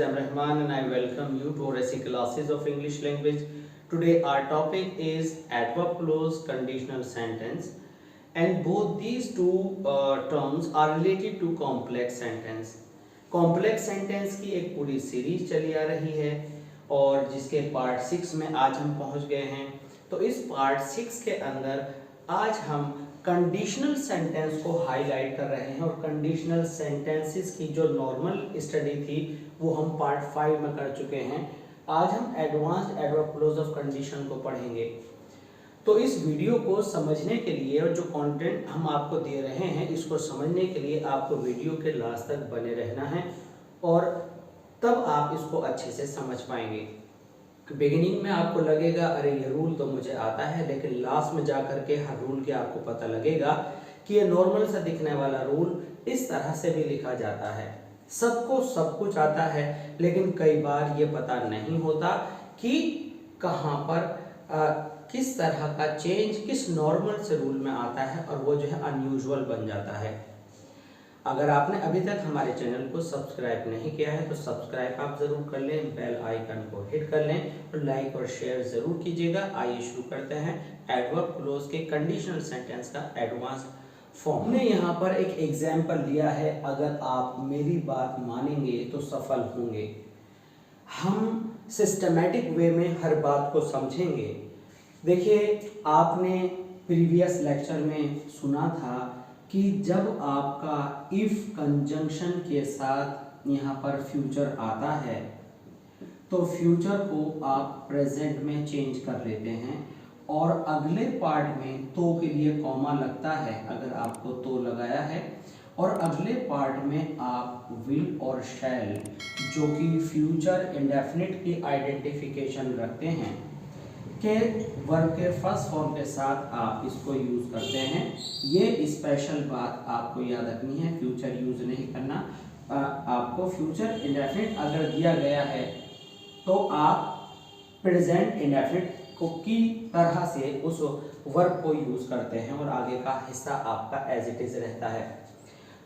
is M. Rahman and I welcome you to our SE classes of English language. Today our topic is adverb clause conditional sentence, and both these two terms are related to complex sentence. Complex sentence की एक पूरी series चली आ रही है और जिसके part 6 में आज हम पहुंच गए हैं। तो इस पार्ट 6 के अंदर आज हम कंडीशनल सेंटेंस को हाईलाइट कर रहे हैं और कंडीशनल सेंटेंसेस की जो नॉर्मल स्टडी थी वो हम पार्ट 5 में कर चुके हैं। आज हम advanced adverb clause of condition को पढ़ेंगे। तो इस वीडियो को समझने के लिए और जो कंटेंट हम आपको दे रहे हैं इसको समझने के लिए आपको वीडियो के लास्ट तक बने रहना है और तब आप इसको अच्छे से समझ पाएंगे। बिगिनिंग में आपको लगेगा अरे ये रूल तो मुझे आता है, लेकिन लास्ट में जा करके हर रूल के आपको पता लगेगा कि ये नॉर्मल सा दिखने वाला रूल इस तरह से भी लिखा जाता है। सबको सब कुछ आता है, लेकिन कई बार ये पता नहीं होता कि कहाँ पर किस तरह का चेंज किस नॉर्मल से रूल में आता है और वो जो है अनयूजुअल बन जाता है। अगर आपने अभी तक हमारे चैनल को सब्सक्राइब नहीं किया है तो सब्सक्राइब आप जरूर कर लें, बेल आइकन को हिट कर लें और लाइक और शेयर जरूर कीजिएगा। आइए शुरू करते हैं एडवर्ब क्लोज के कंडीशनल सेंटेंस का एडवांस्ड फॉर्म। हमने यहाँ पर एक एग्जाम्पल लिया है, अगर आप मेरी बात मानेंगे तो सफल होंगे। हम सिस्टमैटिक वे में हर बात को समझेंगे। देखिए, आपने प्रीवियस लेक्चर में सुना था कि जब आपका इफ कंजंक्शन के साथ यहाँ पर फ्यूचर आता है तो फ्यूचर को आप प्रेजेंट में चेंज कर लेते हैं और अगले पार्ट में तो के लिए कॉमा लगता है अगर आपको तो लगाया है, और अगले पार्ट में आप विल और शैल जो कि फ्यूचर इंडेफिनिट की आइडेंटिफिकेशन रखते हैं के वर्ब के फर्स्ट फॉर्म के साथ आप इसको यूज करते हैं। ये स्पेशल बात आपको याद रखनी है, फ्यूचर यूज नहीं करना। आपको फ्यूचर इंडेफिनिट अगर दिया गया है तो आप प्रेजेंट इंडेफिनिट को की तरह से उस वर्ब को यूज करते हैं और आगे का हिस्सा आपका एज इट इज रहता है।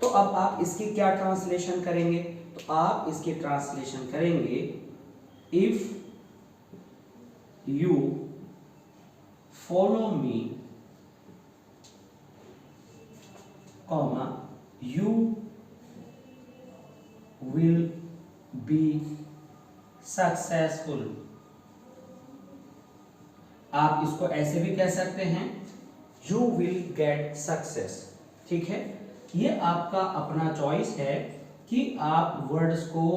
तो अब आप इसकी क्या ट्रांसलेशन करेंगे? तो आप इसकी ट्रांसलेशन करेंगे if you follow me, comma, you will be successful। आप इसको ऐसे भी कह सकते हैं you will get success। ठीक है, ये आपका अपना चॉइस है कि आप वर्ड्स को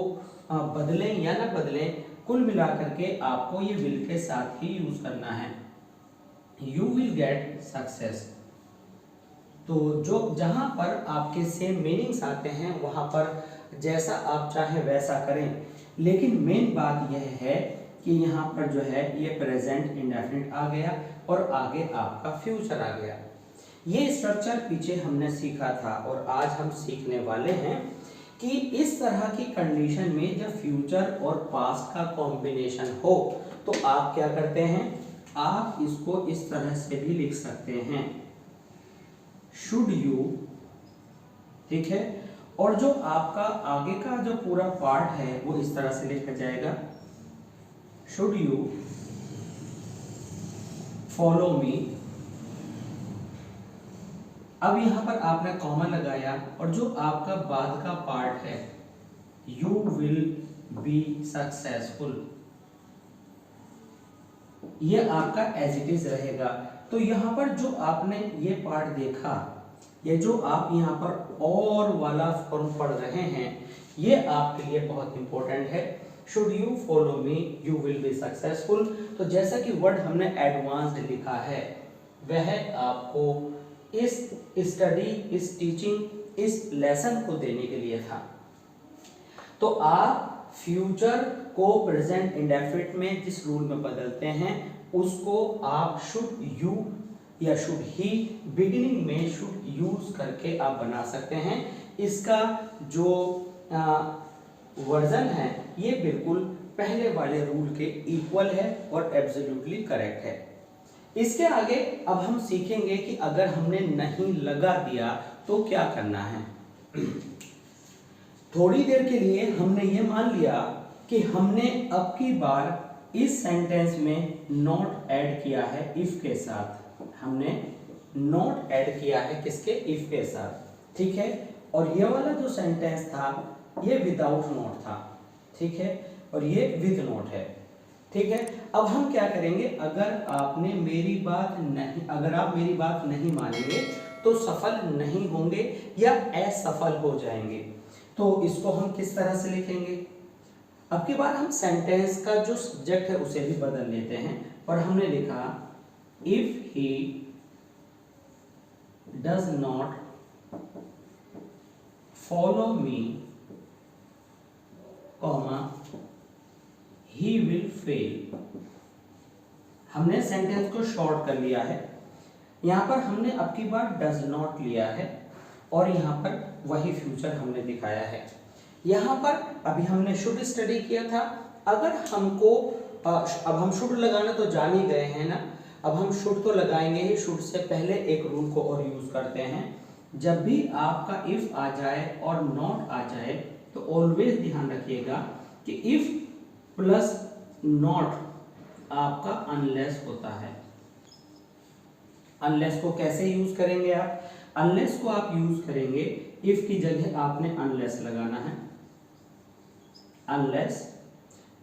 बदलें या ना बदलें। कुल मिलाकर के आपको ये विल के साथ ही यूज करना है। You will get success. तो जो जहां पर आपके सेम मीनिंग्स आते हैं वहां पर जैसा आप चाहें वैसा करें, लेकिन मेन बात यह है कि यहाँ पर जो है ये प्रेजेंट इंडेफिनिट आ गया और आगे आपका फ्यूचर आ गया। ये स्ट्रक्चर पीछे हमने सीखा था और आज हम सीखने वाले हैं कि इस तरह की कंडीशन में जब फ्यूचर और पास्ट का कॉम्बिनेशन हो तो आप क्या करते हैं, आप इसको इस तरह से भी लिख सकते हैं शुड यू। ठीक है, और जो आपका आगे का जो पूरा पार्ट है वो इस तरह से लिखा जाएगा शुड यू फॉलो मी। अब यहाँ पर आपने कॉमा लगाया और जो आपका बाद का पार्ट है यू विल बी सक्सेसफुल, ये आपका एज इट इज रहेगा। तो यहाँ पर जो आपने ये पार्ट देखा, ये जो आप यहाँ पर और वाला फॉर्म पढ़ रहे हैं, ये आपके लिए बहुत इंपॉर्टेंट है। Should you follow me, you will be successful. तो जैसा कि वर्ड हमने एडवांस्ड लिखा है वह आपको इस स्टडी, इस टीचिंग, इस लेसन को देने के लिए था। तो आप फ्यूचर को प्रेजेंट इंडेफिनिट में जिस रूल में बदलते हैं उसको आप शुड यू या शुड ही बिगिनिंग में शुड यूज करके आप बना सकते हैं। इसका जो वर्जन है ये बिल्कुल पहले वाले रूल के इक्वल है और एब्सोल्युटली करेक्ट है। इसके आगे अब हम सीखेंगे कि अगर हमने नहीं लगा दिया तो क्या करना है। थोड़ी देर के लिए हमने ये मान लिया कि हमने अब की बार इस सेंटेंस में नॉट ऐड किया है इफ के साथ, हमने नॉट ऐड किया है किसके, इफ के साथ, ठीक है। और ये वाला जो सेंटेंस था ये विदाउट नॉट था, ठीक है, और ये विद नॉट है, ठीक है। अब हम क्या करेंगे, अगर आप मेरी बात नहीं मानेंगे तो सफल नहीं होंगे या असफल हो जाएंगे। तो इसको हम किस तरह से लिखेंगे, अब की बार हम सेंटेंस का जो सब्जेक्ट है उसे भी बदल लेते हैं और हमने लिखा if he does not follow me comma he will fail. हमने सेंटेंस को शॉर्ट कर लिया है, यहां पर हमने अब की बार डज नॉट लिया है और यहां पर वही फ्यूचर हमने दिखाया है। यहाँ पर अभी हमने शुड स्टडी किया था, अगर हमको अब हम शुड लगाना तो जान ही गए हैं ना, अब हम शुड तो लगाएंगे ही। शुड से पहले एक रूल को और यूज करते हैं, जब भी आपका इफ आ जाए और नॉट आ जाए तो ऑलवेज ध्यान रखिएगा कि इफ प्लस नॉट आपका अनलेस होता है। अनलेस को कैसे यूज करेंगे आप, अनलेस को आप यूज करेंगे इफ की जगह आपने अनलेस लगाना है, अनलेस।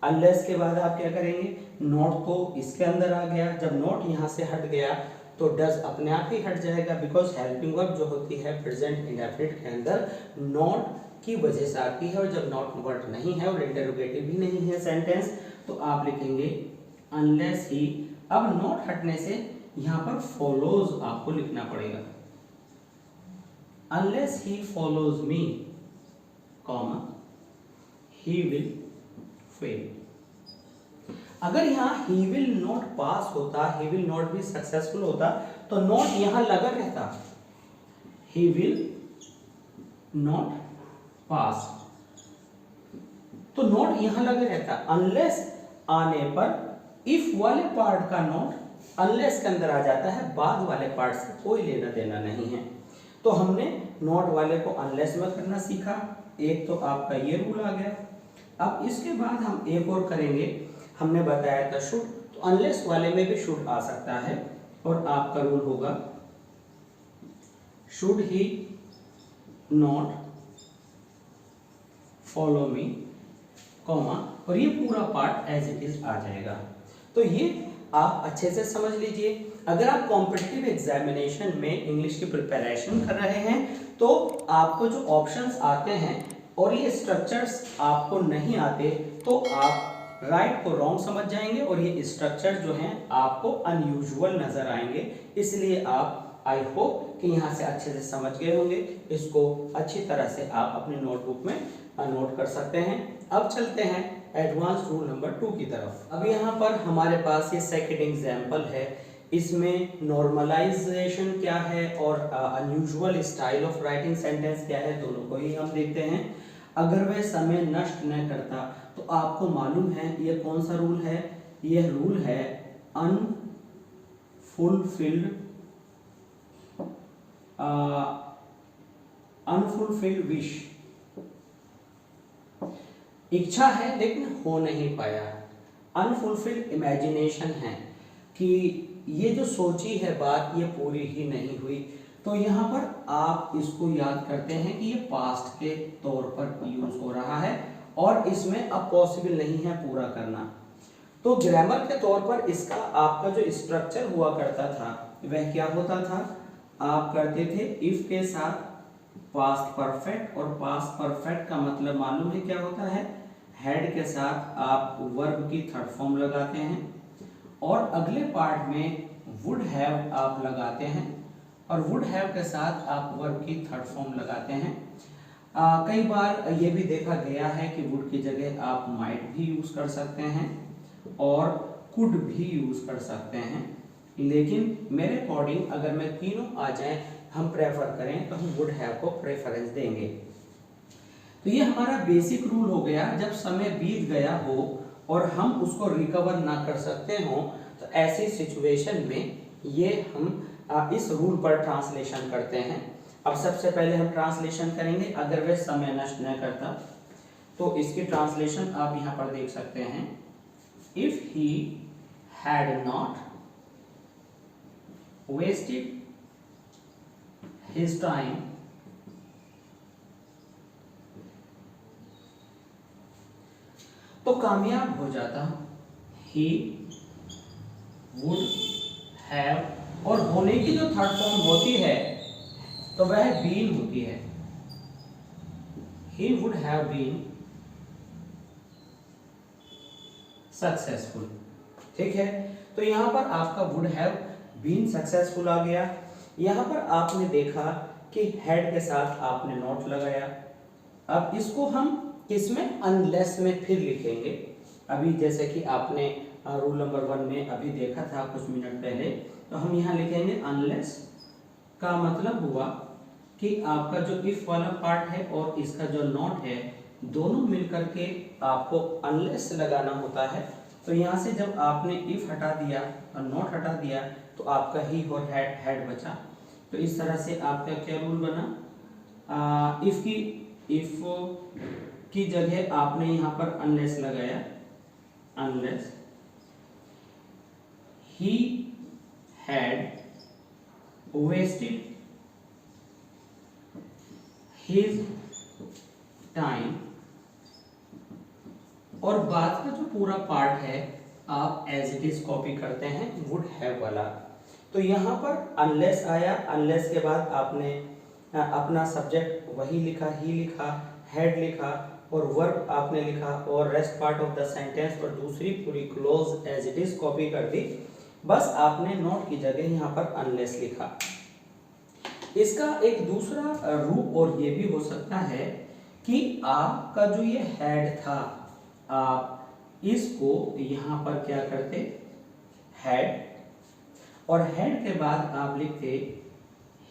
अनलेस के बाद आप क्या करेंगे, नॉट तो इसके अंदर आ गया, जब नॉट यहाँ से हट गया तो डज अपने आप ही हट जाएगा, बिकॉज हेल्पिंग वर्ब जो होती है प्रेजेंट इंडेफिनिट के अंदर नॉट की वजह से आती है, और जब नॉट वर्ड नहीं है और इंटरोगेटिव भी नहीं है सेंटेंस, तो आप लिखेंगे अनलेस ही। अब नॉट हटने से यहाँ पर फॉलोज आपको लिखना पड़ेगा, unless he follows me comma he will fail। अगर यहाँ he will not pass होता, he will not be successful होता, तो not यहाँ लगा रहता, he will not pass, तो not यहाँ लगा रहता। unless आने पर if वाले पार्ट का not unless के अंदर आ जाता है, बाद वाले पार्ट से कोई लेना देना नहीं है। तो हमने not वाले को unless में करना सीखा, एक तो आपका ये रूल आ गया। अब इसके बाद हम एक और करेंगे, हमने बताया था शुड, तो अनलेस वाले में भी शुड आ सकता है और आपका रूल होगा should he not follow me comma, और ये पूरा पार्ट एज इट इज आ जाएगा। तो ये आप अच्छे से समझ लीजिए। अगर आप कॉम्पिटिटिव एग्जामिनेशन में इंग्लिश की प्रिपरेशन कर रहे हैं तो आपको जो ऑप्शंस आते हैं और ये स्ट्रक्चर्स आपको नहीं आते तो आप राइट को रॉन्ग समझ जाएंगे और ये स्ट्रक्चर जो हैं आपको अनयूजुअल नजर आएंगे। इसलिए आप आई होप कि यहाँ से अच्छे से समझ गए होंगे, इसको अच्छी तरह से आप अपनी नोटबुक में नोट कर सकते हैं। अब चलते हैं एडवांस रूल नंबर 2 की तरफ। अब यहाँ पर हमारे पास ये सेकंड एग्जाम्पल है, इसमें नॉर्मलाइजेशन क्या है और unusual style of writing sentence क्या है, दोनों को ही हम देखते हैं। अगर वह समय नष्ट न करता, तो आपको मालूम है ये कौन सा रूल है, यह रूल है अनफुलफिल्ड विश। इच्छा है लेकिन हो नहीं पाया, अनफुलफिल्ड इमेजिनेशन है कि ये जो सोची है बात ये पूरी ही नहीं हुई। तो यहाँ पर आप इसको याद करते हैं कि ये पास्ट के तौर पर यूज हो रहा है और इसमें अब पॉसिबल नहीं है पूरा करना। तो ग्रामर के तौर पर इसका आपका जो स्ट्रक्चर हुआ करता था वह क्या होता था, आप करते थे इफ के साथ पास्ट परफेक्ट, और पास्ट परफेक्ट का मतलब मालूम है क्या होता है, हैड के साथ आप वर्ब की थर्ड फॉर्म लगाते हैं और अगले पार्ट में वुड हैव आप लगाते हैं और वुड हैव के साथ आप वर्ब की थर्ड फॉर्म लगाते हैं। कई बार ये भी देखा गया है कि वुड की जगह आप माइट भी यूज कर सकते हैं और कुड भी यूज कर सकते हैं, लेकिन मेरे अकॉर्डिंग अगर मैं तीनों आ जाएं हम प्रेफर करें तो हम वुड हैव को प्रेफरेंस देंगे। तो ये हमारा बेसिक रूल हो गया। जब समय बीत गया हो और हम उसको रिकवर ना कर सकते हो तो ऐसी सिचुएशन में ये हम इस रूल पर ट्रांसलेशन करते हैं। अब सबसे पहले हम ट्रांसलेशन करेंगे, अगर वह समय नष्ट न करता, तो इसकी ट्रांसलेशन आप यहाँ पर देख सकते हैं, if he had not wasted his time तो कामयाब हो जाता, ही वुड हैव, और होने की जो थर्ड फॉर्म होती है तो वह बीन होती है, he would have been successful। ठीक है, तो यहां पर आपका would have been successful आ गया। यहां पर आपने देखा कि head के साथ आपने नॉट लगाया। अब इसको हम किसमें, अनलेस में फिर लिखेंगे। अभी जैसे कि आपने रूल नंबर 1 में अभी देखा था कुछ मिनट पहले, तो हम यहाँ लिखेंगे अनलेस का मतलब हुआ कि आपका जो इफ वाला पार्ट है और इसका जो नॉट है दोनों मिलकर के आपको अनलेस लगाना होता है। तो यहाँ से जब आपने इफ हटा दिया और नॉट हटा दिया तो आपका ही और हैड बचा। तो इस तरह से आपका क्या रूल बना, इफ की जगह आपने यहाँ पर अनलेस लगाया, unless he had wasted his time, और बाद का जो पूरा पार्ट है आप एज इट इज कॉपी करते हैं वुड हैव वाला। तो यहाँ पर अनलेस आया, अनलेस के बाद आपने अपना सब्जेक्ट वही लिखा, ही लिखा, हैड लिखा और वर्ब आपने लिखा और rest part of the sentence और दूसरी पूरी clause as it is copy कर दी। बस आपने नोट की जगह यहाँ पर अनलेस लिखा। इसका एक दूसरा रूप और ये भी हो सकता है कि आपका जो ये हेड था, आप इसको यहाँ पर क्या करते, हेड, और हेड के बाद आप लिखते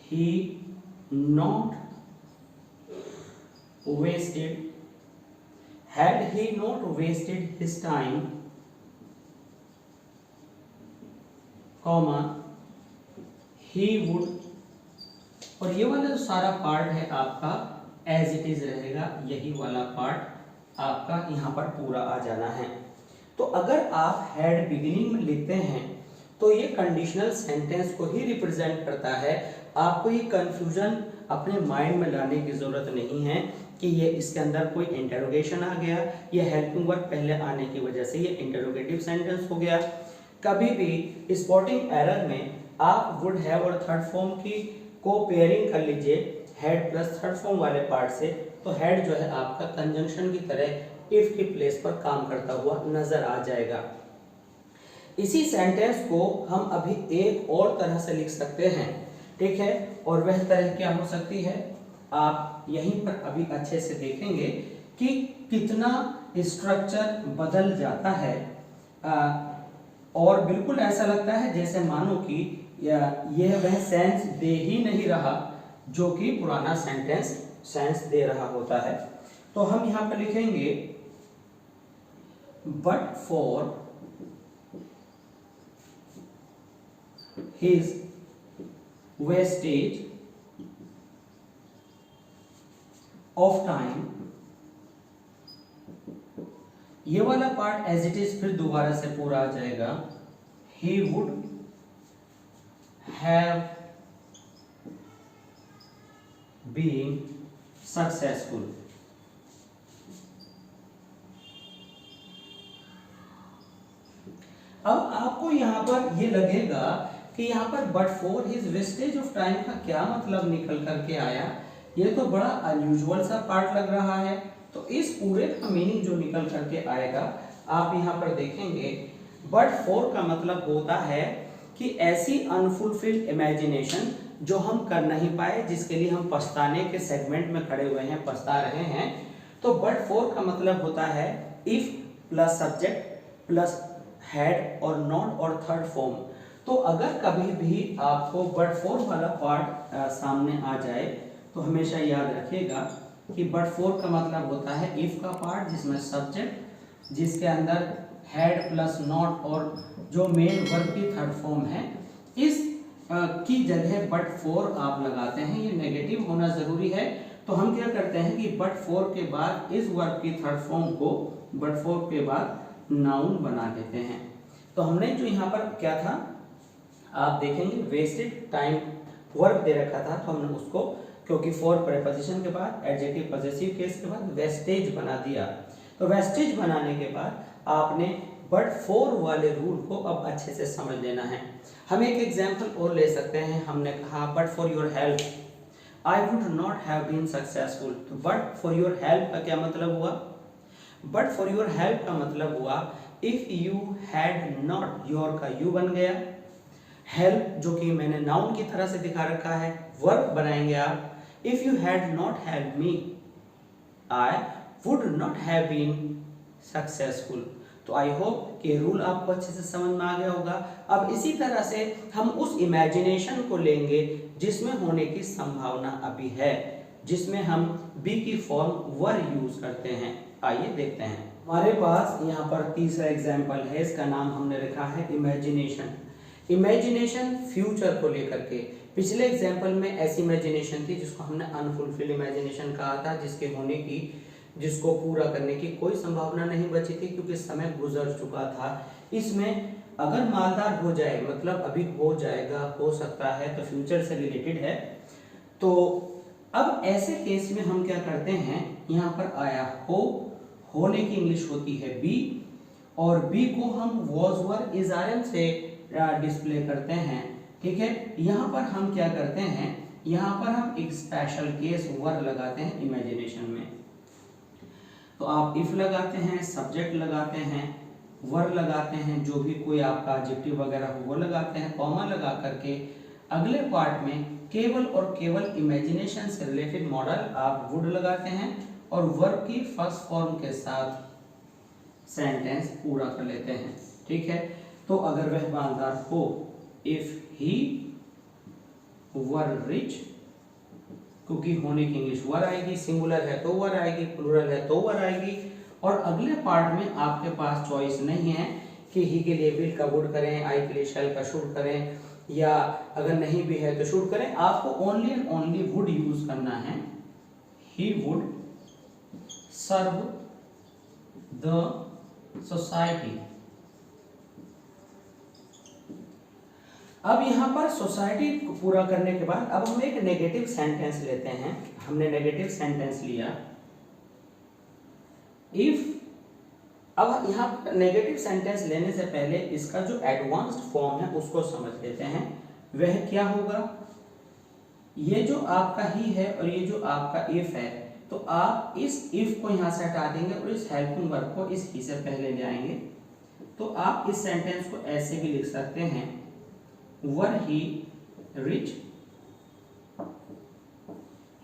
ही not wasted, had he not wasted his time, comma he would, और ये वाला जो सारा पार्ट है आपका एज इट इज रहेगा, यही वाला पार्ट आपका यहाँ पर पूरा आ जाना है। तो अगर आप हैड बिगिनिंग में लिखते हैं तो ये कंडीशनल सेंटेंस को ही रिप्रेजेंट करता है। आपको ये कंफ्यूजन अपने माइंड में लाने की जरूरत नहीं है कि ये इसके अंदर कोई इंटरोगेशन आ गया, ये हेल्पिंग वर्ब पहले आने की वजह से ये इंटरोगेटिव सेंटेंस हो गया। कभी भी स्पॉटिंग एरर में आप वुड हैव और थर्ड फॉर्म की को पेयरिंग कर लीजिए हेड प्लस थर्ड फॉर्म वाले पार्ट से, तो हेड जो है आपका कंजंक्शन की तरह इफ की प्लेस पर काम करता हुआ नजर आ जाएगा। इसी सेंटेंस को हम अभी एक और तरह से लिख सकते हैं, ठीक है, और वह तरह क्या हो सकती है, आप यहीं पर अभी अच्छे से देखेंगे कि कितना स्ट्रक्चर बदल जाता है और बिल्कुल ऐसा लगता है जैसे मानो कि यह वह सेंस दे ही नहीं रहा जो कि पुराना सेंस दे रहा होता है। तो हम यहां पर लिखेंगे but for his wastage of time, ये वाला पार्ट एज इट इज फिर दोबारा से पूरा आ जाएगा, he would have been successful. अब आपको यहां पर ये लगेगा कि यहां पर but for his wastage of time का क्या मतलब निकल करके आया, ये तो बड़ा अनयूजुअल सा पार्ट लग रहा है। तो इस पूरे का मीनिंग जो निकल करके आएगा आप यहाँ पर देखेंगे, बट फॉर का मतलब होता है कि ऐसी अनफुलफिल्ड इमेजिनेशन जो हम कर नहीं पाए, जिसके लिए हम पछताने के सेगमेंट में खड़े हुए हैं, पछता रहे हैं। तो बट फॉर का मतलब होता है if plus subject plus head और नॉट और थर्ड फॉर्म। तो अगर कभी भी आपको बट फॉर वाला पार्ट सामने आ जाए तो हमेशा याद रखिएगा कि बट फॉर का मतलब होता है इफ का पार्ट जिसमें सब्जेक्ट, जिसके अंदर हेड प्लस नॉट और जो मेन वर्ब की थर्ड फॉर्म है, इस की जगह बट फॉर आप लगाते हैं। ये नेगेटिव होना जरूरी है, तो हम क्या करते हैं कि बट फॉर के बाद इस वर्ब की थर्ड फॉर्म को बट फॉर के बाद नाउन बना देते हैं। तो हमने जो यहाँ पर क्या था, आप देखेंगे वेस्टेड टाइम वर्ब दे रखा था, तो हमने उसको क्योंकि फॉर प्रीपोजिशन के बाद एडजेक्टिव पॉजेसिव केस के बाद वेस्टेज बना दिया। तो वेस्टेज बनाने के बाद आपने बट फॉर वाले रूल को अब अच्छे से समझ लेना है। हम एक एग्जांपल और ले सकते हैं। हमने कहा but for your help I would not have been successful. तो बट फॉर योर हेल्प का क्या मतलब हुआ? बट फॉर योर हेल्प का मतलब हुआ if you had not, your का यू बन गया, हेल्प जो कि मैंने नाउन की तरह से दिखा रखा है, वर्ब बनाएंगे आप। If you had not help me I would not have been successful. तो आई होप कि रूल आपको अच्छे से समझ में आ गया होगा। अब इसी तरह से हम उस इमेजिनेशन को लेंगे जिसमें होने की संभावना अभी है, जिसमें हम बी की फॉर्म वर यूज करते हैं। आइए देखते हैं। हमारे पास यहाँ पर तीसरा एग्जाम्पल है, इसका नाम हमने रखा है इमेजिनेशन। इमेजिनेशन फ्यूचर को लेकर के। पिछले एग्जाम्पल में ऐसी इमेजिनेशन थी जिसको हमने अनफुलफिल्ड इमेजिनेशन कहा था, जिसके होने की, जिसको पूरा करने की कोई संभावना नहीं बची थी क्योंकि समय गुजर चुका था। इसमें अगर मालदार हो जाए, मतलब अभी हो जाएगा, हो सकता है, तो फ्यूचर से रिलेटेड है। तो अब ऐसे केस में हम क्या करते हैं, यहाँ पर आया होने की इंग्लिश होती है बी, और बी को हम was were is are am से डिस्प्ले करते हैं। ठीक है, यहाँ पर हम क्या करते हैं, यहाँ पर हम एक स्पेशल केस वर लगाते हैं इमेजिनेशन में। तो आप इफ लगाते हैं, सब्जेक्ट लगाते हैं, वर लगाते हैं, जो भी कोई आपका एडजेक्टिव वगैरह हो वो लगाते हैं, कॉमा लगा करके अगले पार्ट में केवल और केवल इमेजिनेशन से रिलेटेड मॉडल आप वुड लगाते हैं और वर्ब की फर्स्ट फॉर्म के साथ सेंटेंस पूरा कर लेते हैं। ठीक है, तो अगर वह मालदार हो, इफ ही वर रिच, क्योंकि होने की इंग्लिश वर आएगी, सिंगुलर है तो वर आएगी, प्लूरल है तो वर आएगी। और अगले पार्ट में आपके पास चॉइस नहीं है कि ही के लिए विल का वुड करें, आई के लिए शैल का शुड करें, या अगर नहीं भी है तो शुड करें। आपको only and only would use करना है। He would serve the society. अब यहाँ पर सोसाइटी को पूरा करने के बाद अब हम एक नेगेटिव सेंटेंस लेते हैं। हमने नेगेटिव सेंटेंस लिया इफ। अब यहाँ पर नेगेटिव सेंटेंस लेने से पहले इसका जो एडवांस्ड फॉर्म है उसको समझ लेते हैं। वह क्या होगा, ये जो आपका ही है और ये जो आपका इफ है, तो आप इस इफ को यहाँ से हटा देंगे और इस हेल्पिंग वर्ब को इस ही से पहले ले आएंगे। तो आप इस सेंटेंस को ऐसे भी लिख सकते हैं, were he rich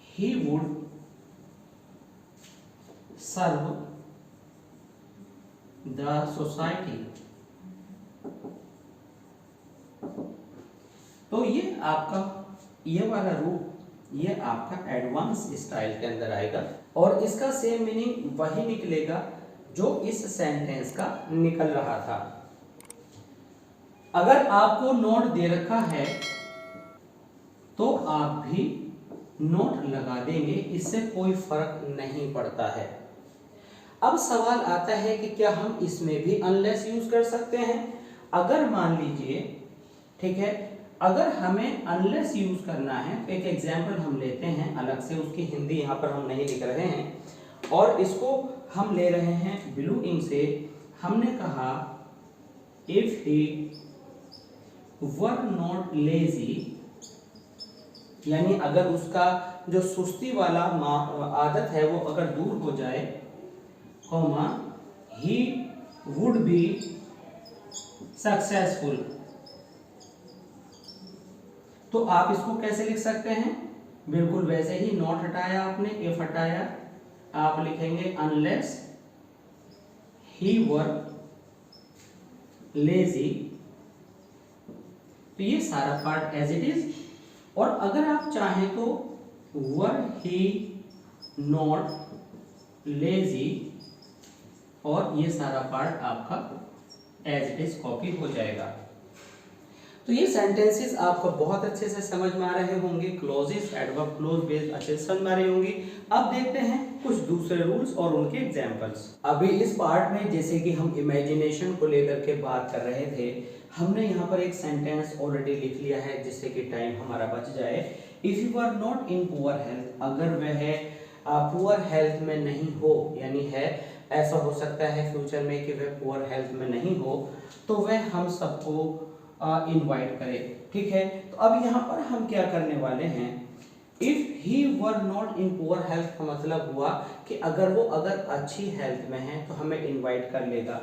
he would serve the society. तो ये आपका ये वाला रूप, ये आपका एडवांस स्टाइल के अंदर आएगा और इसका सेम मीनिंग वही निकलेगा जो इस सेंटेंस का निकल रहा था। अगर आपको नोट दे रखा है तो आप भी नोट लगा देंगे, इससे कोई फर्क नहीं पड़ता है। अब सवाल आता है कि क्या हम इसमें भी अनलेस यूज कर सकते हैं। अगर मान लीजिए, ठीक है, अगर हमें अनलेस यूज करना है तो एक एग्जाम्पल हम लेते हैं अलग से, उसकी हिंदी यहाँ पर हम नहीं लिख रहे हैं और इसको हम ले रहे हैं ब्लू इंक से। हमने कहा if he were not lazy, यानी अगर उसका जो सुस्ती वाला आदत है वो अगर दूर हो जाए, comma he would be successful. तो आप इसको कैसे लिख सकते हैं, बिल्कुल वैसे ही, नॉट हटाया आपने, इफ हटाया, आप लिखेंगे अनलेस ही वर लेजी। तो ये सारा पार्ट एज इट इज। और अगर आप चाहें तो वर ही नॉट लेजी, और ये सारा पार्ट आपका एज इट इज कॉपी हो जाएगा। तो ये सेंटेंसेस आपको बहुत अच्छे से समझ में आ रहे होंगे, क्लॉजेस, एडवर्ब क्लॉज बेस्ड अच्छे से समझ में आ रही होंगी। अब देखते हैं कुछ दूसरे रूल्स और उनके एग्जांपल्स। अभी इस पार्ट में जैसे कि हम इमेजिनेशन को लेकर के बात कर रहे थे, हमने यहाँ पर एक सेंटेंस ऑलरेडी लिख लिया है जिससे कि टाइम हमारा बच जाए। If you are not in poor health, अगर वह पुअर हेल्थ में नहीं हो, यानी है ऐसा हो सकता है फ्यूचर में कि वह पुअर हेल्थ में नहीं हो, तो वह हम सबको इनवाइट करे। ठीक है, तो अब यहाँ पर हम क्या करने वाले हैं, if he were not in poor health का मतलब हुआ कि अगर वो अच्छी हेल्थ में है तो हमें इनवाइट कर लेगा।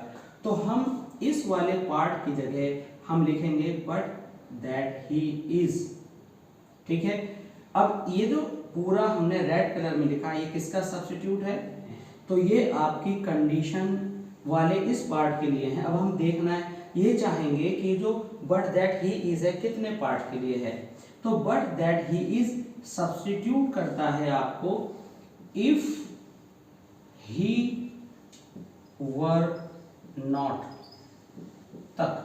तो हम इस वाले पार्ट की जगह हम लिखेंगे बट दैट ही इज। ठीक है, अब ये जो पूरा हमने रेड कलर में लिखा, ये किसका सब्स्टिट्यूट है, तो ये आपकी कंडीशन वाले इस पार्ट के लिए है। अब हम देखना है, ये चाहेंगे कि जो बट दैट ही इज है कितने पार्ट के लिए है, तो but that he is substitute करता है आपको इफ ही वर नॉट तक।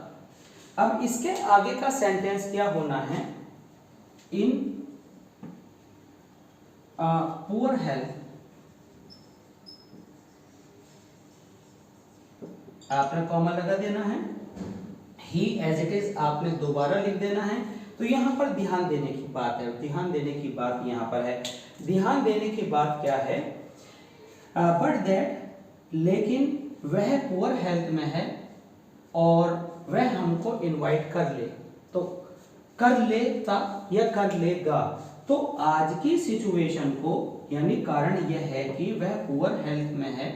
अब इसके आगे का सेंटेंस क्या होना है, इन पुअर हेल्थ, आपने कॉमा लगा देना है, ही एज इट इज आपने दोबारा लिख देना है। तो यहाँ पर ध्यान देने की बात है, ध्यान देने की बात यहाँ पर है, ध्यान देने की बात क्या है, बट दैट, लेकिन वह पुअर हेल्थ में है और वह हमको इनवाइट कर ले, तो कर लेता या कर लेगा, तो आज की सिचुएशन को, यानी कारण यह है कि वह पुअर हेल्थ में है,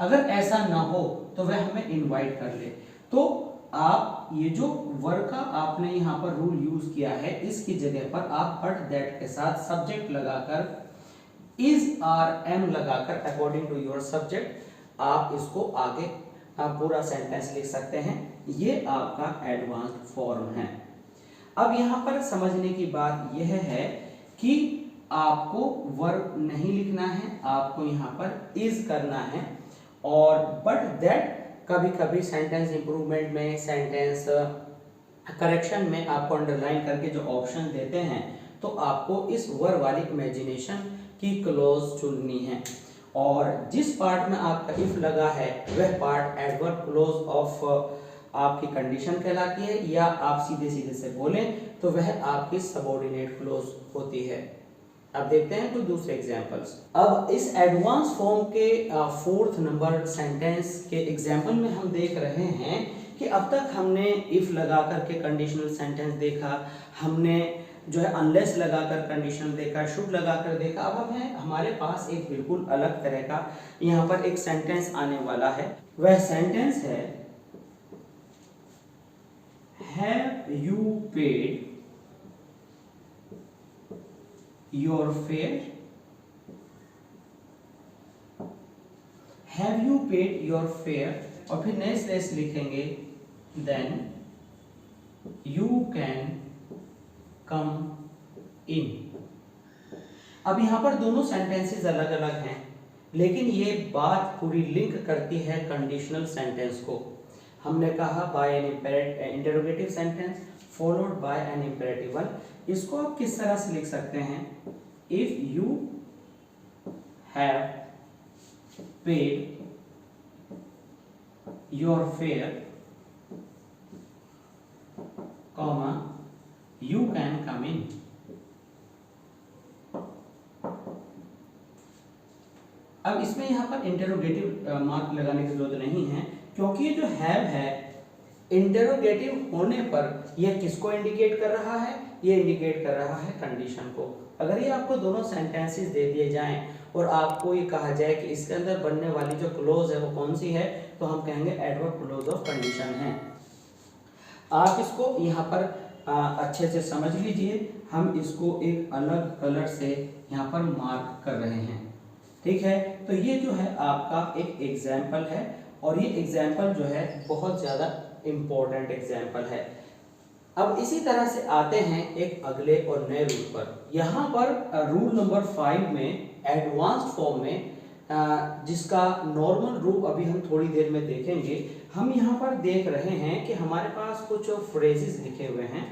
अगर ऐसा ना हो तो वह हमें इनवाइट कर ले। तो आप ये जो वर्ब का आपने यहाँ पर रूल यूज किया है, इसकी जगह पर आप बट दैट के साथ सब्जेक्ट लगाकर इज आर एम लगाकर अकॉर्डिंग टू योर सब्जेक्ट आप इसको आगे पूरा सेंटेंस लिख सकते हैं। ये आपका एडवांस्ड फॉर्म है। अब यहाँ पर समझने की बात यह है कि आपको वर्ब नहीं लिखना है, आपको यहाँ पर इज करना है। और बट दैट कभी कभी सेंटेंस इंप्रूवमेंट में, सेंटेंस करेक्शन में आपको अंडरलाइन करके जो ऑप्शन देते हैं, तो आपको इस वर्ब वाली इमेजिनेशन की क्लॉज चुननी है। और जिस पार्ट में आपका इफ लगा है वह पार्ट एडवर्ब क्लॉज ऑफ आपकी कंडीशन कहलाती है, या आप सीधे सीधे से बोलें तो वह आपकी सबऑर्डिनेट क्लॉज होती है। अब देखते हैं तो दूसरे एग्जांपल्स। अब इस एडवांस फॉर्म के फोर्थ नंबर सेंटेंस के एग्जांपल में हम देख रहे हैं कि अब तक हमने इफ लगा करके कंडीशनल सेंटेंस देखा, हमने जो है अनलेस लगाकर कंडीशनल देखा, शुड लगाकर देखा। अब हमें हमारे पास एक बिल्कुल अलग तरह का यहाँ पर एक सेंटेंस आने वाला है। वह सेंटेंस है, have you paid your fare, have you paid your fare, और फिर नेक्स्ट स्लेस लिखेंगे, then you can come in। अब यहाँ पर दोनों सेंटेंसेस अलग अलग हैं, लेकिन ये बात पूरी लिंक करती है कंडीशनल सेंटेंस को। हमने कहा by an interrogative sentence followed by an imperative one. इसको आप किस तरह से लिख सकते हैं, if you have paid your fare comma you can come in. अब इसमें यहाँ पर इंटरोगेटिव मार्क लगाने की जरूरत नहीं है, क्योंकि ये जो हैव है इंटरोगेटिव होने पर यह किसको इंडिकेट कर रहा है, ये इंडिकेट कर रहा है कंडीशन को। अगर ये आपको दोनों सेंटेंसेस दे दिए जाएं और आपको ये कहा जाए कि इसके अंदर बनने वाली जो क्लोज है वो कौन सी है, तो हम कहेंगे एडवर्ब क्लोज ऑफ कंडीशन है। आप इसको यहाँ पर अच्छे से समझ लीजिए, हम इसको एक अलग कलर से यहाँ पर मार्क कर रहे हैं। ठीक है, तो ये जो है आपका एक एग्जाम्पल है, और ये एग्जाम्पल जो है बहुत ज़्यादा इम्पोर्टेंट एग्जाम्पल है। अब इसी तरह से आते हैं एक अगले और नए रूल पर। यहाँ पर रूल नंबर 5 में एडवांस्ड फॉर्म में जिसका नॉर्मल रूप अभी हम थोड़ी देर में देखेंगे। हम यहाँ पर देख रहे हैं कि हमारे पास कुछ फ्रेजेस लिखे हुए हैं,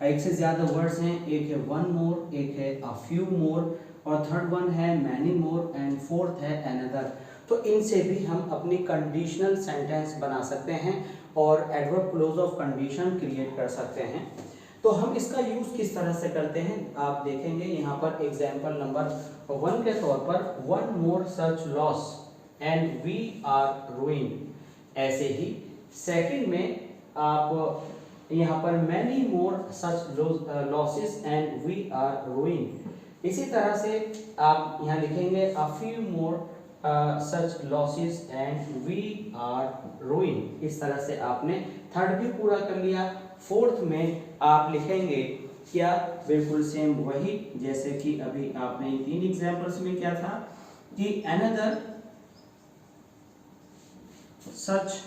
एक से ज़्यादा वर्ड्स हैं, एक है वन मोर, एक है अ फ्यू मोर, और थर्ड वन है मैनी मोर, एंड फोर्थ है अनदर। तो इनसे भी हम अपनी कंडीशनल सेंटेंस बना सकते हैं और adverb clause of condition create कर सकते हैं। तो हम इसका यूज़ किस तरह से करते हैं आप देखेंगे यहाँ पर। एग्जाम्पल नंबर 1 के तौर पर, one more such loss and we are ruined. ऐसे ही सेकंड में आप यहाँ पर many more such losses and we are ruined. इसी तरह से आप यहाँ लिखेंगे a few more such losses and we are ruined. इस तरह से आपने थर्ड भी पूरा कर लिया। फोर्थ में आप लिखेंगे क्या, बिल्कुल सेम वही जैसे कि अभी आपने 3 एग्जांपल्स में क्या था कि अनदर सच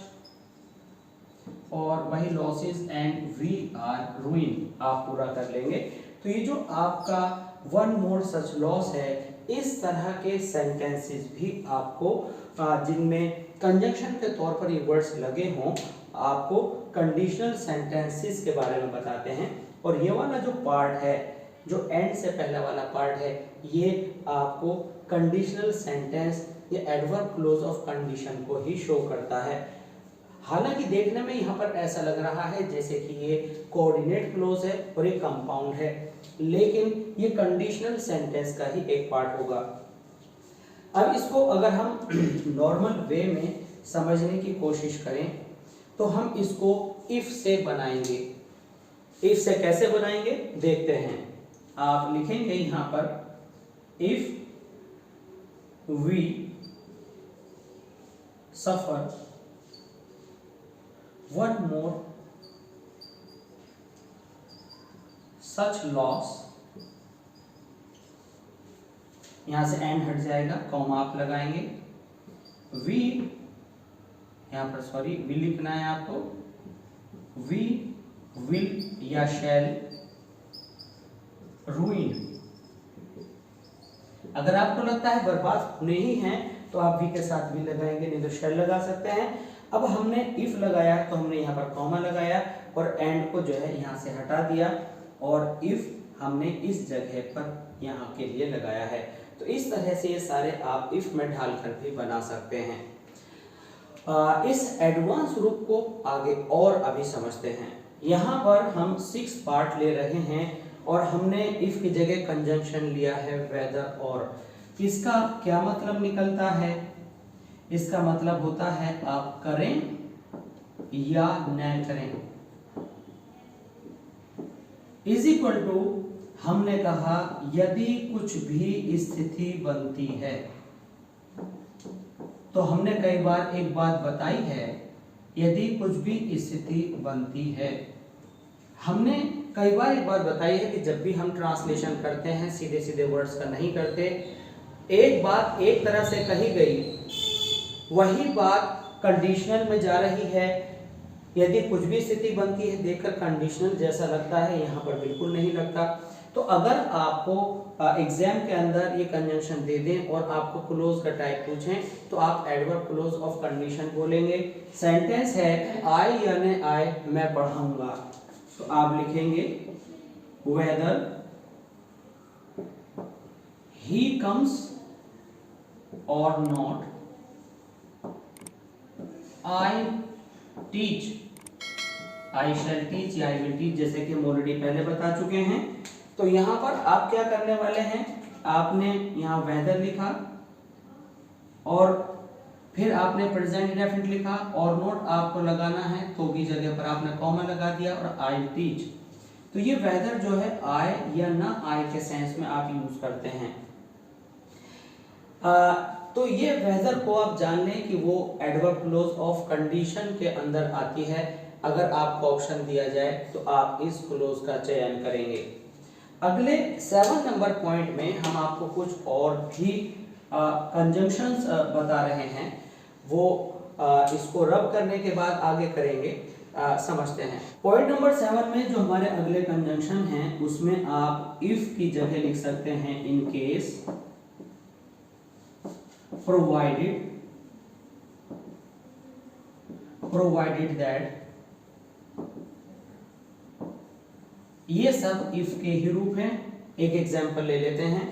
और वही losses and we are ruined आप पूरा कर लेंगे। तो ये जो आपका वन मोर सच लॉस है, इस तरह के सेंटेंसेस भी आपको जिनमें कंजंक्शन के तौर पर ये वर्ड्स लगे हों, आपको कंडीशनल सेंटेंसेस के बारे में बताते हैं। और ये वाला जो पार्ट है, जो एंड से पहला वाला पार्ट है, ये आपको कंडीशनल सेंटेंस या एडवर्ब क्लोज ऑफ कंडीशन को ही शो करता है। हालांकि देखने में यहाँ पर ऐसा लग रहा है जैसे कि ये कोऑर्डिनेट क्लोज है और ये कंपाउंड है, लेकिन ये कंडीशनल सेंटेंस का ही एक पार्ट होगा। अब इसको अगर हम नॉर्मल वे में समझने की कोशिश करें तो हम इसको इफ से बनाएंगे। इफ से कैसे बनाएंगे देखते हैं। आप लिखेंगे यहां पर if we suffer one more such loss, यहां से एंड हट जाएगा, कॉमा आप लगाएंगे, वी यहां पर सॉरी वी लिखना है आपको, वी विल या शैल रूइन। अगर आपको लगता है बर्बाद होने ही हैं तो आप वी के साथ वी लगाएंगे, नहीं तो शैल लगा सकते हैं। अब हमने इफ लगाया तो हमने यहाँ पर कॉमा लगाया और एंड को जो है यहाँ से हटा दिया, और इफ हमने इस जगह पर यहाँ के लिए लगाया है। तो इस तरह से ये सारे आप इफ में ढालकर भी बना सकते हैं। इस एडवांस रूप को आगे और अभी समझते हैं। यहाँ पर हम 6 पार्ट ले रहे हैं और हमने इफ की जगह कंजंक्शन लिया है वेदर और। इसका क्या मतलब निकलता है? इसका मतलब होता है आप करें या न करें, इज इक्वल टू हमने कहा यदि कुछ भी स्थिति बनती है। तो हमने कई बार एक बात बताई है, यदि कुछ भी स्थिति बनती है। हमने कई बार एक बात बताई है कि जब भी हम ट्रांसलेशन करते हैं सीधे सीधे वर्ड्स का नहीं करते। एक बात एक तरह से कही गई, वही बात कंडीशनल में जा रही है। यदि कुछ भी स्थिति बनती है देखकर कंडीशनल जैसा लगता है, यहाँ पर बिल्कुल नहीं लगता। तो अगर आपको एग्जाम के अंदर ये कंजंक्शन दे दें और आपको क्लोज का टाइप पूछें तो आप एडवर्ब क्लोज ऑफ कंडीशन बोलेंगे। सेंटेंस है आई यानी आई मैं पढ़ाऊंगा, तो आप लिखेंगे वेदर ही कम्स और not, I teach, I shall teach या आई विल टीच, जैसे कि हम ऑलरेडी पहले बता चुके हैं। तो यहाँ पर आप क्या करने वाले हैं, आपने यहाँ वेदर लिखा और फिर आपने प्रेजेंट इंडेफिनिट लिखा और नोट आपको लगाना है तो की जगह पर आपने कॉमा लगा दिया और आई टीच। तो ये वेदर जो है आई या ना आई के सेंस में आप यूज करते हैं। तो ये वेदर को आप जान लें कि वो एडवर्ब क्लोज ऑफ कंडीशन के अंदर आती है। अगर आपको ऑप्शन दिया जाए तो आप इस क्लोज का चयन करेंगे। अगले 7 नंबर पॉइंट में हम आपको कुछ और भी कंजंक्शंस बता रहे हैं, वो इसको रब करने के बाद आगे करेंगे। समझते हैं। पॉइंट नंबर 7 में जो हमारे अगले कंजंक्शन हैं उसमें आप इफ की जगह लिख सकते हैं इन केस, प्रोवाइडेड दैट, ये सब इफ के ही रूप हैं। एक एग्जांपल ले लेते हैं,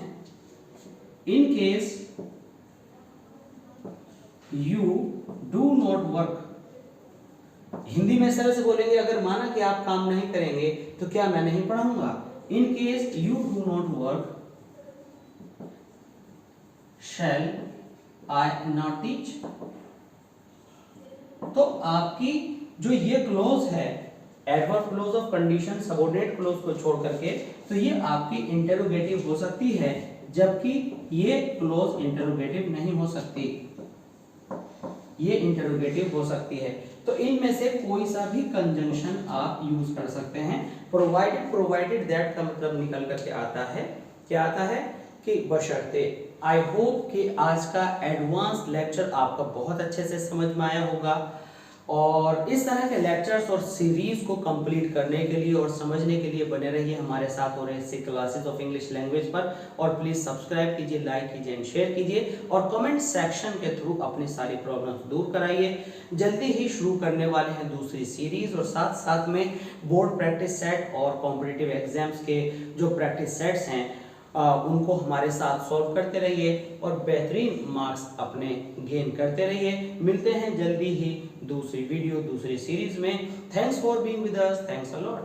इन case you do not work, Hindi में सरल से बोलेंगे, अगर माना कि आप काम नहीं करेंगे तो क्या मैं नहीं पढ़ाऊंगा। In case you do not work shall I not teach. तो आपकी जो ये क्लोज है, adverb clause of condition subordinate clause को छोड़ करके, तो ये आपकी इंटरोगेटिव हो सकती है, जबकि ये क्लोज इंटरोगेटिव नहीं हो सकती, ये इंटरोगेटिव हो सकती है। तो इनमें से कोई सा भी कंजंक्शन आप यूज कर सकते हैं। प्रोवाइडेड दैट का मतलब निकल करके आता है, क्या आता है कि बशर्ते। आई होप कि आज का एडवांस लेक्चर आपका बहुत अच्छे से समझ में आया होगा, और इस तरह के लेक्चर्स और सीरीज को कंप्लीट करने के लिए और समझने के लिए बने रहिए हमारे साथ हो रहे basic classes of English language पर। और प्लीज सब्सक्राइब कीजिए, लाइक कीजिए एंड शेयर कीजिए, और कमेंट सेक्शन के थ्रू अपनी सारी प्रॉब्लम्स दूर कराइए। जल्दी ही शुरू करने वाले हैं दूसरी सीरीज, और साथ साथ में बोर्ड प्रैक्टिस सेट और कॉम्पिटिटिव एग्जाम्स के जो प्रैक्टिस सेट्स हैं उनको हमारे साथ सॉल्व करते रहिए और बेहतरीन मार्क्स अपने गेन करते रहिए। मिलते हैं जल्दी ही दूसरी वीडियो, दूसरी सीरीज में। Thanks for being with us, thanks a lot.